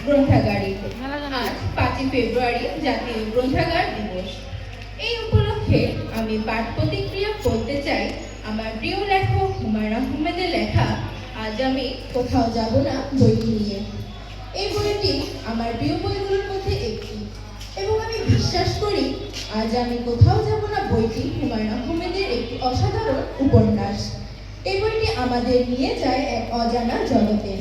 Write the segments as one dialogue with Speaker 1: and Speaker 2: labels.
Speaker 1: গ্রন্থাগারিক। আজ 5ই ফেব্রুয়ারি জাতীয় গ্রন্থাগার দিবস। এই উপলক্ষে আমি পাঠ প্রতিক্রিয়া বলতে চাই আমার প্রিয় লেখক হুমায়ূন আহমেদের লেখা আজ আমি কোথাও যাব না বইটি নিয়ে। এই বইটি আমার প্রিয় বইগুলোর মধ্যে একটি এবং আমি বিশ্বাস করি আজ আমি কোথাও যাব না বইটি হুমায়ূন আহমেদের একটি অসাধারণ উপন্যাস। এই বইটি আমাদের নিয়ে যায় এক অজানা জগতে,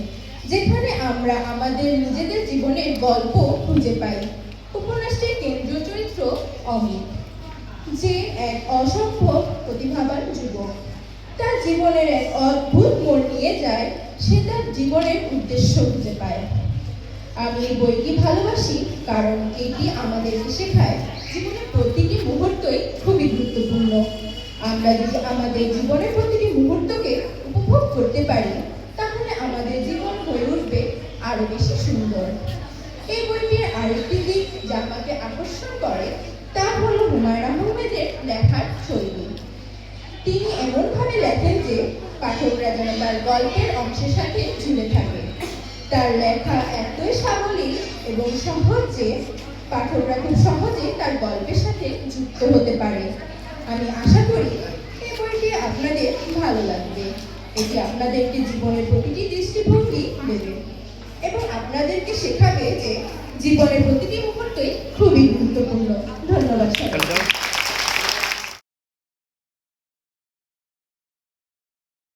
Speaker 1: যেখানে আমরা আমাদের নিজেদের জীবনের গল্প খুঁজে পাই। উপন্যাসটির কেন্দ্রীয় চরিত্র অমিত, যে এক অসম্ভব প্রতিভাবান যুবক। তার জীবনের এক অদ্ভুত মোড় নিয়ে যায়, সে তার জীবনের উদ্দেশ্য খুঁজে পায়। আমি এই বইটি ভালোবাসি কারণ এটি আমাদেরকে শেখায় জীবনের প্রতিটি মুহূর্তই খুবই গুরুত্বপূর্ণ। আমরা যদি আমাদের জীবনের প্রতিটি মুহূর্তকে উপভোগ করতে পারি, তাহলে আমাদের জীবন হয়ে উঠবে আরো বেশি সুন্দর। এই বইটির আরেকটি দিক যা আমাকে আকর্ষণ করে তা হলো হুমায়ূন আহমেদের লেখার শৈলী। তিনি এমনভাবে লেখেন যে পাঠকরা যেন তার গল্পের অংশের সাথে ঝুলে থাকে। তার লেখা এতই সাবলীল এবং সহজ যে পাঠকরা খুব সহজে তার গল্পের সাথে যুক্ত হতে পারে। আমি আশা করি এই বইটি আপনাদের ভালো লাগবে। এটি আপনাদেরকে জীবনের প্রতিটি দৃষ্টিভঙ্গি দেবে এবং আপনাদেরকে শেখাবে যে জীবনের প্রতিটি মুহূর্তই খুবই গুরুত্বপূর্ণ। ধন্যবাদ।